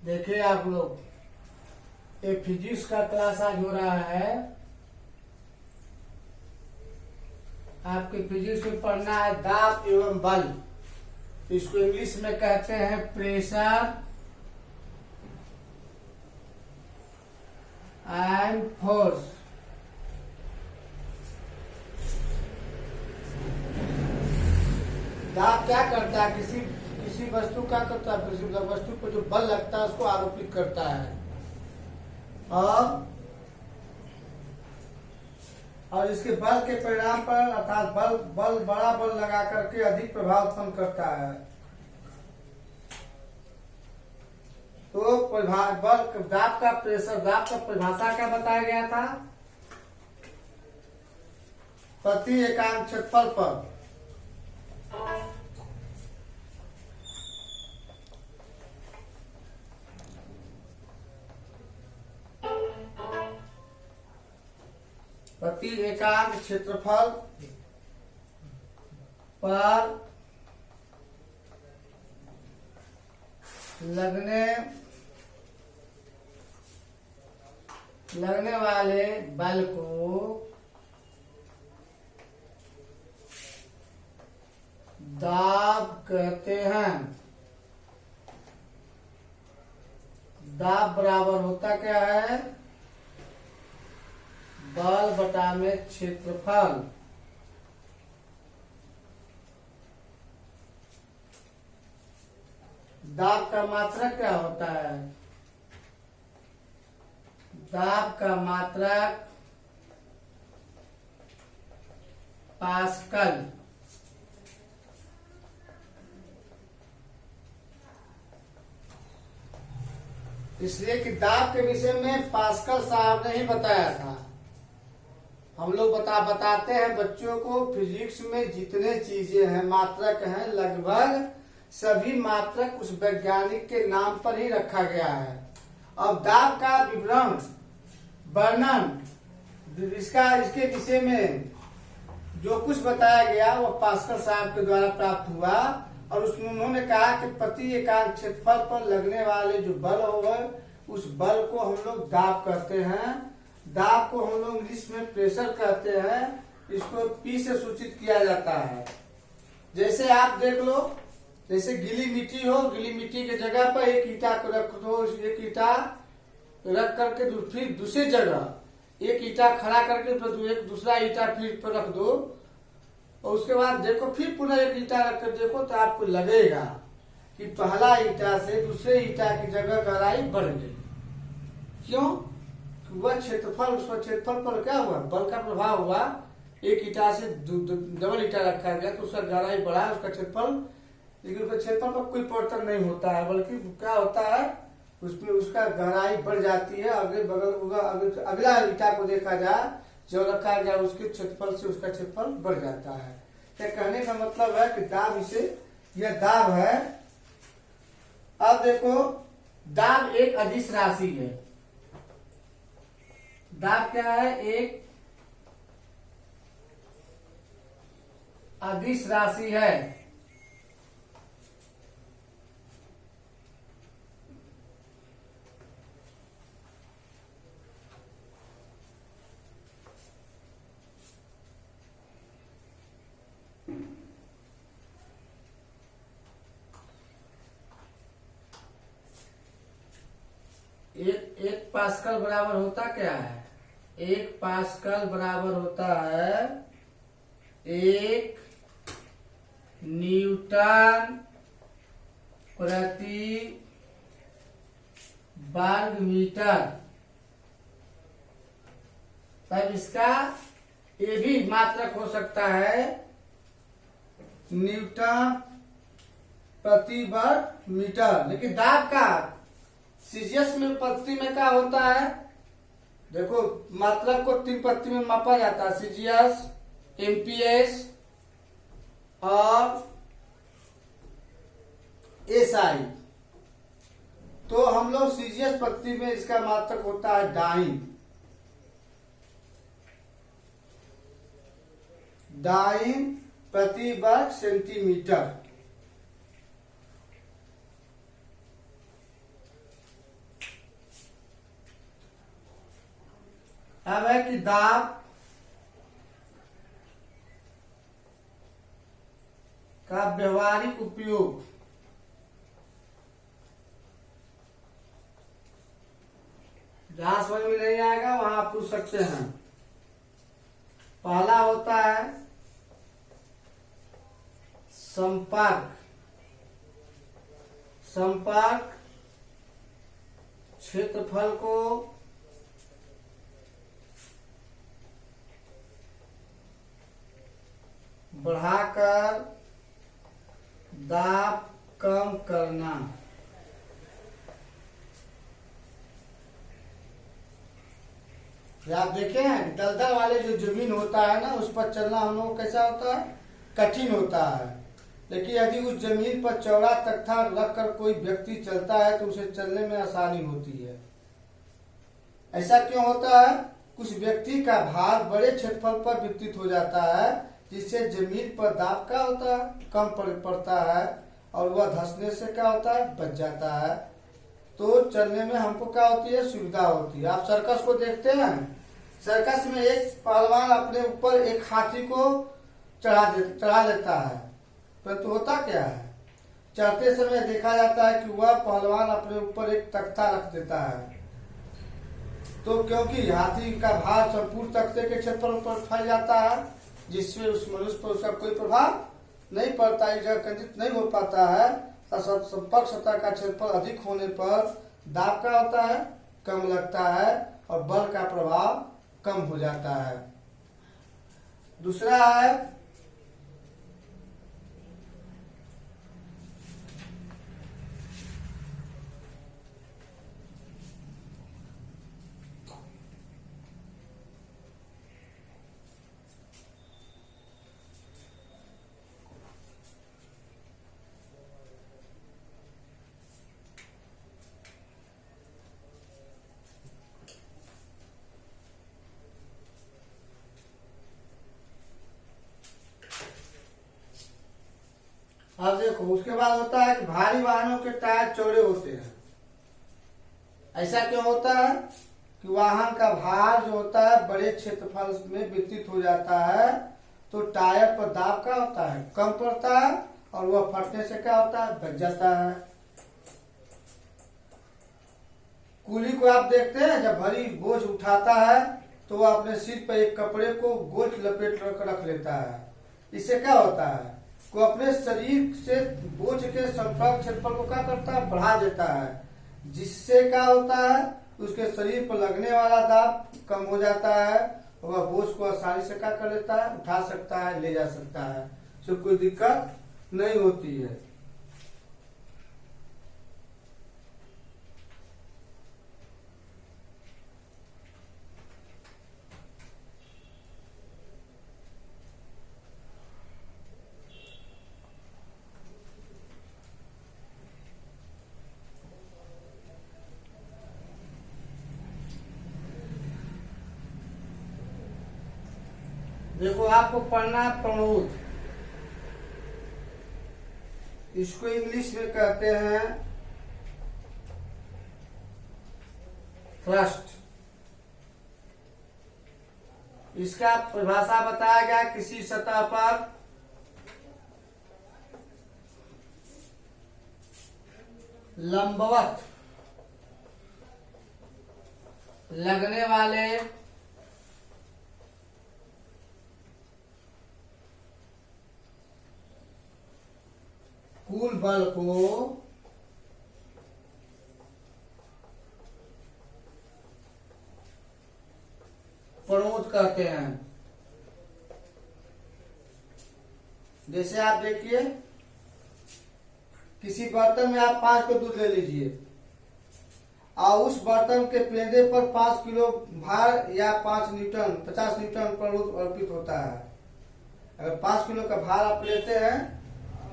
देखिए आप लोग, ये फिजिक्स का क्लास आज हो रहा है। आपके फिजिक्स में पढ़ना है दाब एवं बल। इसको इंग्लिश में कहते हैं प्रेशर एंड फोर्स। दाब क्या करता है? किसी वस्तु क्या करता है? किसी वस्तु पर जो बल लगता है उसको आरोपित करता है और इसके बल के परिणाम पर अर्थात बड़ा बल लगा करके अधिक प्रभाव उत्पन्न करता है। तो दाब का परिभाषा क्या बताया गया था? प्रति एकांक क्षेत्रफल पर प्रति एकांक क्षेत्रफल पर लगने वाले बल को दाब कहते हैं। दाब बराबर होता क्या है? बल बटा में क्षेत्रफल। दाब का मात्रक क्या होता है? दाब का मात्रक पास्कल। इसलिए कि दाब के विषय में पास्कल साहब ने ही बताया था। हम लोग बताते हैं बच्चों को, फिजिक्स में जितने चीजें हैं, मात्रक हैं, लगभग सभी मात्रक उस वैज्ञानिक के नाम पर ही रखा गया है। अब दाब का वर्णन इसके विषय में जो कुछ बताया गया वो पास्कल साहब के द्वारा प्राप्त हुआ और उसमें उन्होंने कहा कि प्रति एकांक क्षेत्रफल पर लगने वाले जो बल होगा उस बल को हम लोग दाब कहते हैं। दाब को हम लोग इंग्लिश में प्रेशर कहते हैं। इसको पी से सूचित किया जाता है। जैसे आप देख लो, जैसे गीली मिट्टी हो, गीली मिट्टी के जगह पर एक ईटा को रख दो, एक ईटा रख करके फिर दूसरी जगह एक ईटा खड़ा करके एक दूसरा ईटा फिर पर रख दो और उसके बाद देखो, फिर पुनः एक ईटा रख कर देखो तो आपको लगेगा कि पहला ईटा से दूसरे ईटा की जगह गहराई बढ़ गई। क्यों? वह क्षेत्रफल, उसका क्षेत्रफल पर क्या हुआ? बल का प्रभाव हुआ। एक ईटा से डबल ईटा रखा गया तो उसका गहराई बढ़ा, उसका क्षेत्रफल, लेकिन उसका क्षेत्रफल पर कोई परिवर्तन नहीं होता है, बल्कि क्या होता है उसमें उसका गहराई बढ़ जाती है। अगले बगल अगला ईटा को देखा जाए जो रखा गया उसके क्षेत्रफल से उसका क्षेत्रफल बढ़ जाता है। क्या कहने का मतलब है कि दाब यह दाब है। अब देखो, दाब एक अदिश राशि है। दाब क्या है? एक अदिश राशि है। एक पास्कल बराबर होता क्या है? एक पास्कल बराबर होता है 1 न्यूटन प्रति वर्ग मीटर। तब इसका ये भी मात्रक हो सकता है न्यूटन प्रति वर्ग मीटर। लेकिन दाब का सीजीएस में पत्ती में क्या होता है? देखो, मात्रक को 3 पत्ती में मापा जाता है, सीजीएस, एमपीएस और एसआई। तो हम लोग सीजीएस पत्ती में इसका मात्रक होता है डाइन प्रति वर्ग सेंटीमीटर। अब है कि दाब का व्यवहारिक उपयोग जहां समझ में नहीं आएगा वहां आप पूछ सकते हैं। पहला होता है संपर्क। संपर्क क्षेत्रफल को बढ़ाकर दाब कम करना। आप देखे हैं दलदल वाले जो जमीन होता है ना, उस पर चलना हम लोग कैसा होता है, कठिन होता है। लेकिन यदि उस जमीन पर चौड़ा तख्ता रखकर कोई व्यक्ति चलता है तो उसे चलने में आसानी होती है। ऐसा क्यों होता है? कुछ व्यक्ति का भार बड़े क्षेत्रफल पर वितरित हो जाता है, जिससे जमीन पर दाब का होता है कम पड़ता है और वह धंसने से क्या होता है, बच जाता है। तो चलने में हमको क्या होती है, सुविधा होती है। आप सर्कस को देखते हैं, सर्कस में एक पहलवान अपने ऊपर एक हाथी को चढ़ा लेता है, परंतु होता क्या है, चढ़ते समय देखा जाता है कि वह पहलवान अपने ऊपर एक तख्ता रख देता है। तो क्योंकि हाथी का भार संपूर्ण तख्ते के क्षेत्रफल पर फैल जाता है, जिससे उस मनुष्य पर उसका कोई प्रभाव नहीं पड़ता, एक जगह केंद्रित नहीं हो पाता है। संपर्क सतह का क्षेत्रफल अधिक होने पर दाब का होता है कम लगता है और बल का प्रभाव कम हो जाता है। दूसरा है अब देखो, उसके बाद होता है कि भारी वाहनों के टायर चौड़े होते हैं। ऐसा क्यों होता है कि वाहन का भार जो होता है बड़े क्षेत्रफल में वितरित हो जाता है, तो टायर पर दाब का होता है कम पड़ता है और वह फटने से क्या होता है, बच जाता है। कूली को आप देखते हैं, जब भारी बोझ उठाता है तो वह अपने सिर पर एक कपड़े को गोल लपेट कर रख लेता है। इससे क्या होता है, वो अपने शरीर से बोझ के संपर्क क्षेत्रफल को क्या करता है, बढ़ा देता है, जिससे क्या होता है, उसके शरीर पर लगने वाला दाब कम हो जाता है। वह बोझ को आसानी से क्या कर लेता है, उठा सकता है, ले जा सकता है, तो कोई दिक्कत नहीं होती है। देखो, आपको पढ़ना है प्रणोद। इसको इंग्लिश में कहते हैं थ्रस्ट। इसका परिभाषा बताया गया, किसी सतह पर लंबवत लगने वाले कुल बल को प्रणोद कहते हैं। जैसे आप देखिए, किसी बर्तन में आप 5 किलो दूध ले लीजिए और उस बर्तन के पेंदे पर 5 किलो भार या 5 न्यूटन 50 न्यूटन प्रणोद अर्पित होता है। अगर 5 किलो का भार आप लेते हैं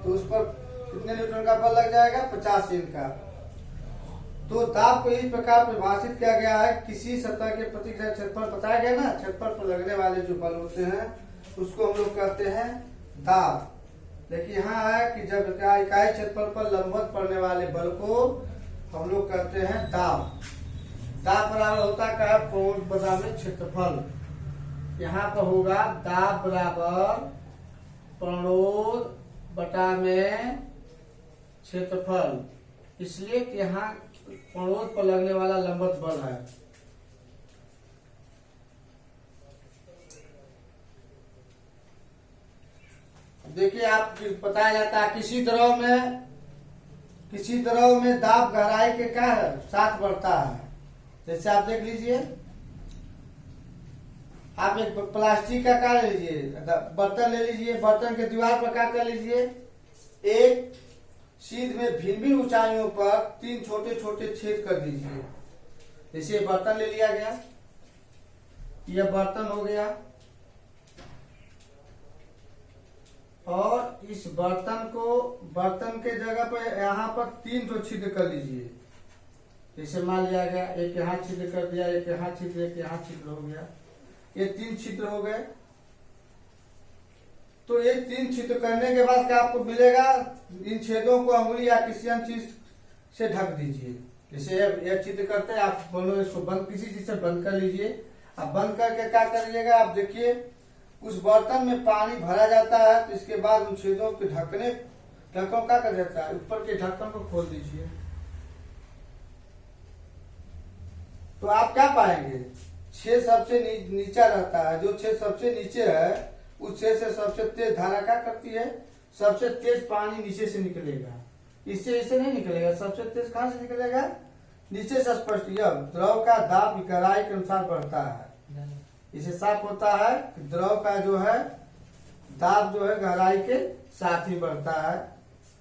तो उस पर कितने न्यूटन का बल लग जाएगा, 50 N का। तो दाब को इस प्रकार परिभाषित किया गया है, किसी सतह के प्रति क्षेत्रफल बताया गया ना, क्षेत्रफल पर लगने वाले जो बल होते हैं उसको हम लोग कहते हैं दाब। लेकिन यहाँ है कि जब इकाई क्षेत्रफल पर लंबवत पड़ने वाले बल को हम लोग कहते हैं दाब। दाब बराबर होता क्या है, प्रणोद बटा में क्षेत्रफल। यहाँ पर होगा दाब बराबर प्रणोद बटा में क्षेत्रफल, इसलिए कि यहाँ प्रणोद पर लगने वाला लंबवत बल है। देखिए आप बताया जाता है किसी द्रव में दाब गहराई के क्या है साथ बढ़ता है। जैसे आप देख लीजिए, आप एक प्लास्टिक का क्या ले लीजिए, बर्तन ले लीजिए, बर्तन के दीवार पर क्या कर लीजिए, एक सीध में भिन्न भिन्न ऊंचाइयों पर 3 छोटे छोटे छेद कर दीजिए। जैसे बर्तन ले लिया गया, यह बर्तन हो गया, और इस बर्तन के जगह पर यहाँ पर 3 तो छिद्र कर लीजिए। जैसे मान लिया गया, एक यहाँ छिद्र कर दिया, एक यहाँ छिद्र, एक यहाँ छिद्र हो गया, ये 3 छिद्र हो गए। तो ये 3 छिद्र करने के बाद क्या आपको मिलेगा, इन छेदों को अंगुली या किसी अन्य चीज से ढक दीजिए। जैसे यह छिद्र करते हैं, आप बोलो इसको बंद, किसी चीज से बंद कर लीजिए। अब बंद करके क्या करिएगा, आप देखिए उस बर्तन में पानी भरा जाता है, तो इसके बाद उन छेदों के ढक्कन क्या कर जाता है, ऊपर के ढक्कन को खोल दीजिए। तो आप क्या पाएंगे, छेद सबसे नीचा रहता है। जो छेद सबसे नीचे है उस छेद से सबसे तेज धारा क्या करती है, सबसे तेज पानी नीचे से निकलेगा। इससे इसे नहीं निकलेगा, सबसे तेज कहां से निकलेगा, नीचे से। स्पष्ट, यह द्रव का दाब गहराई के अनुसार बढ़ता है। इसे साफ होता है कि द्रव का जो है दाब जो है गहराई के साथ ही बढ़ता है।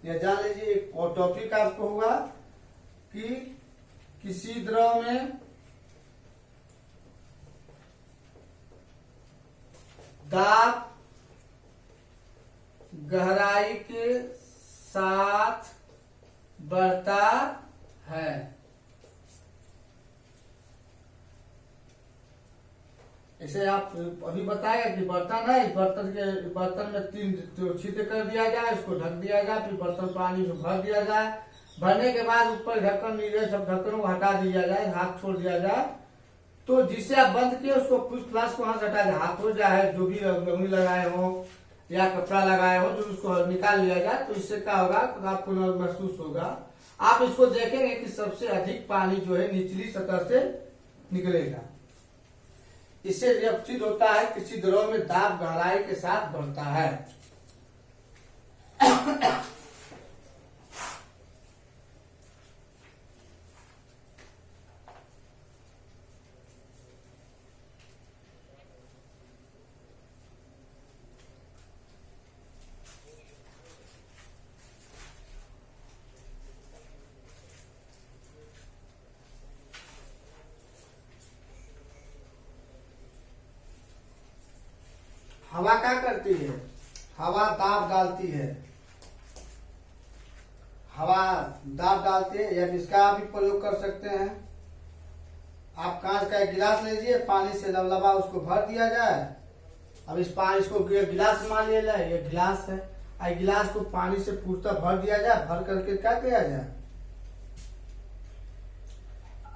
यह जान लीजिए। एक और टॉपिक आपको हुआ कि किसी द्रव में दाब गहराई के साथ बढ़ता है। ऐसे आप अभी बताया कि बर्तन है, इस बर्तन में 3 छिद्र कर दिया जाए, इसको ढक दिया जाए, फिर बर्तन पानी से भर दिया जाए। भरने के बाद ऊपर ढक्कन नीचे सब ढक्कनों को हटा दिया जाए, हाथ छोड़ दिया जाए। तो जिससे आप बंद किए उसको कुछ फ्लास्क को वहां से हटा जाए, हाथ हो जाए, जो भी रंगनी लगाए हो या कपड़ा लगाए हो, जो उसको निकाल लिया जाए। तो इससे क्या होगा, तो आपको महसूस होगा। आप इसको देखेंगे कि सबसे अधिक पानी जो है निचली सतह से निकलेगा। इससे यह सिद्ध होता है किसी द्रव में दाब गहराई के साथ बढ़ता है। हवा क्या करती है, हवा दाब डालती है। हवा दाब डालती है, या इसका आप भी प्रयोग कर सकते हैं। आप कांच का एक गिलास लीजिए, पानी से लबलबा उसको भर दिया जाए। अब इस पानी इसको गिलास मान लिया जाए, ये गिलास है, और गिलास को पानी से पूर्णतः भर दिया जाए। भर करके क्या किया जाए,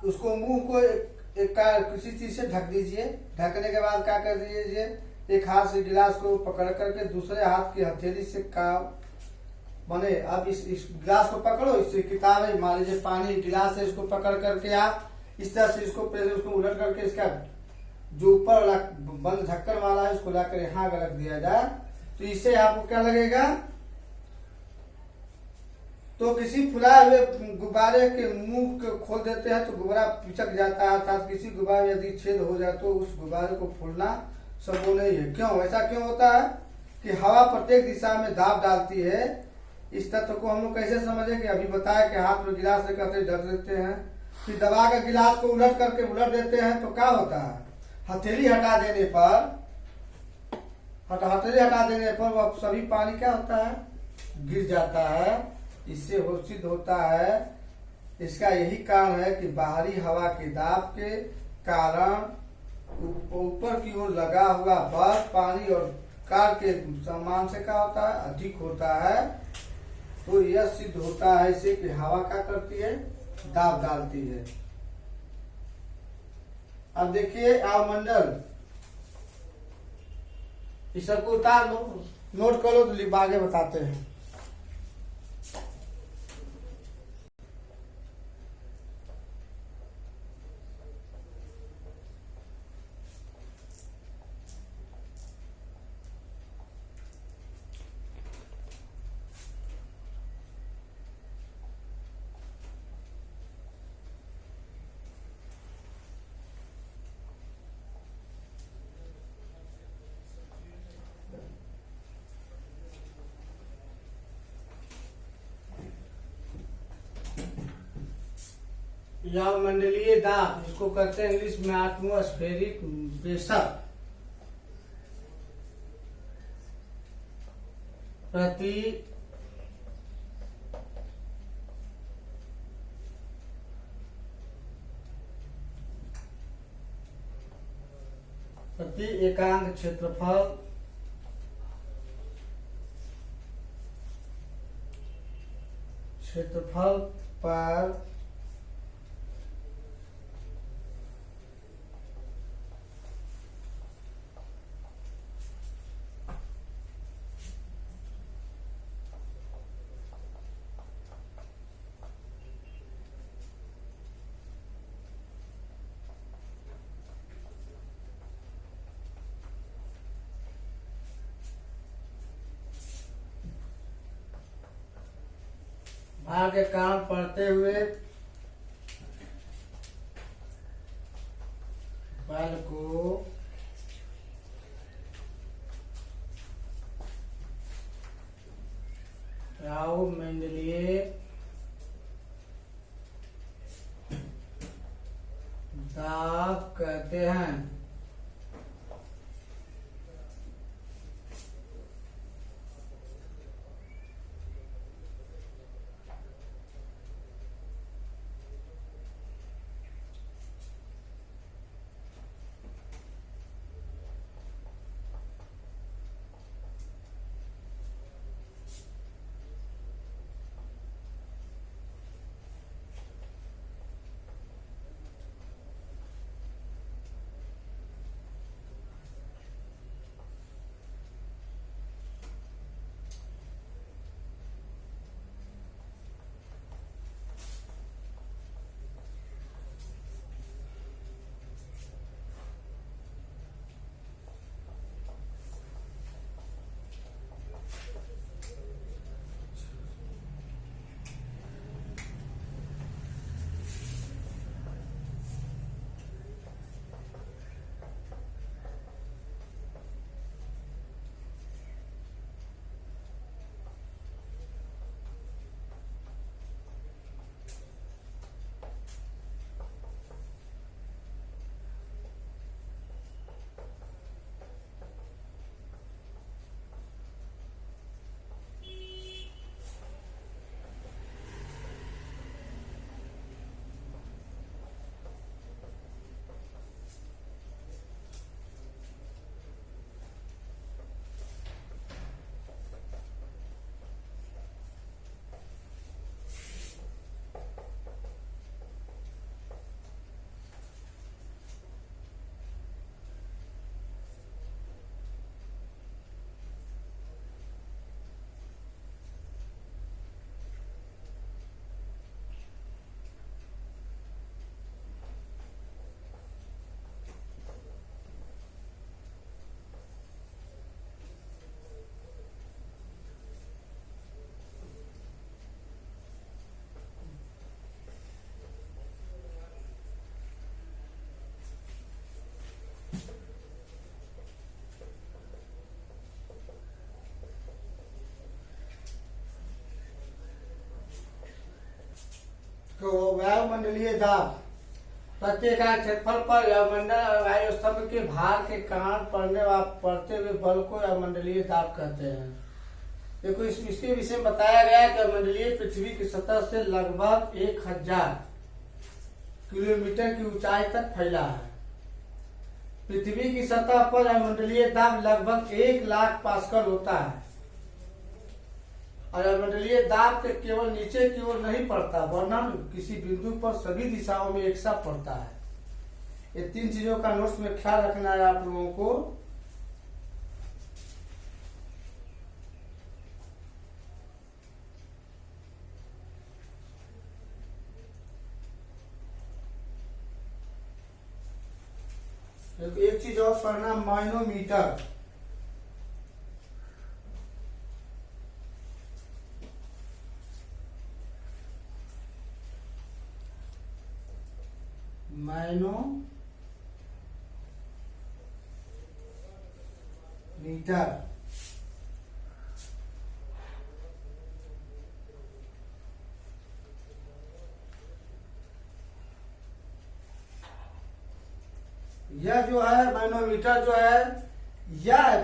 उसको मुंह को एक किसी चीज से ढक दीजिए। ढकने के बाद क्या कर दीजिए, एक हाथ से गिलास को पकड़ करके दूसरे हाथ की हथेली से काम बने। अब इस गिलास को पकड़ो, इससे किताब है, मान लीजिए पानी गिलास है, इसको पकड़ करके आप इस तरह से इसको पहले उसको उलट करके इसका जो ऊपर बंद ढक्कन वाला है उसको लाकर यहाँ रख दिया जाए। तो इससे आपको क्या लगेगा, तो किसी फुलाए हुए गुब्बारे के मुंह को खोल देते हैं तो गुब्बारा पिचक जाता है, अर्थात किसी गुब्बारे यदि छेद हो जाए तो उस गुब्बारे को फूलना संभव नहीं है। क्यों, ऐसा क्यों होता है कि हवा प्रत्येक दिशा में दाब डालती है। इस तथ्य को हम लोग कैसे समझेंगे, अभी बताया कि हाथ में गिलास लेकर ढक देते हैं, फिर दबा कर गिलास को उलट देते हैं, तो क्या होता है, हथेली हटा देने पर वह सभी पानी क्या होता है, गिर जाता है। इससे सिद्ध होता है, इसका यही कारण है कि बाहरी हवा के दाब के कारण ऊपर की ओर लगा हुआ बर्फ पानी और कार के सामान से क्या होता है, अधिक होता है। तो यह सिद्ध होता है इसे कि हवा क्या करती है, दाब डालती है। अब देखिए अवमंडल, इस सबको उतार लो, नोट कर लो, तो आगे बताते हैं। यह मंडलीय दाब, इसको कहते हैं इंग्लिश में एटमॉस्फेरिक प्रेशर, प्रति एकांक क्षेत्रफल पर भार के कारण पड़ते हुए बल को अवमंडलीय दाब कहते हैं। तो वायुमंडलीय दाब प्रत्येक क्षेत्रफल पर वायुमंडल वायु स्तंभ के भार के कारण पड़ते हुए बल को वायुमंडलीय दाब कहते हैं। देखो इसके विषय में बताया गया कि वायुमंडलीय पृथ्वी की सतह से लगभग 1000 किलोमीटर की ऊंचाई तक फैला है। पृथ्वी की सतह पर वायुमंडलीय दाब लगभग 1 लाख पास्कल होता है और वायुमंडलीय दाब के केवल नीचे की ओर नहीं पड़ता, वरन किसी बिंदु पर सभी दिशाओं में एक साथ पड़ता है। ये 3 चीजों का नोट्स में ख्याल रखना है आप लोगों को। एक चीज और पढ़ना, माइनोमीटर। माइनोमीटर यह जो है, माइनोमीटर जो है, यह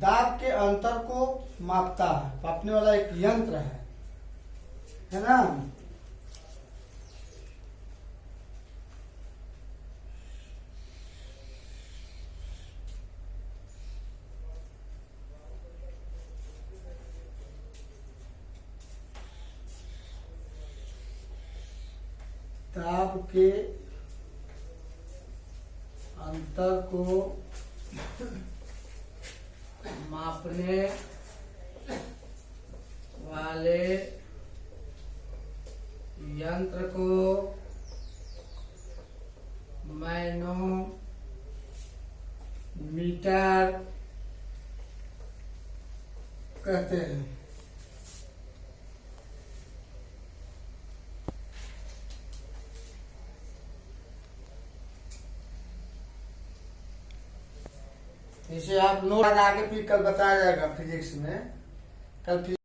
दाब के अंतर को मापता है, मापने वाला एक यंत्र है ना। दाब के अंतर को मापने वाले यंत्र को मैनोमीटर कहते हैं। इसे आप नोट आगे फिर कल बताया जाएगा फिजिक्स में। कल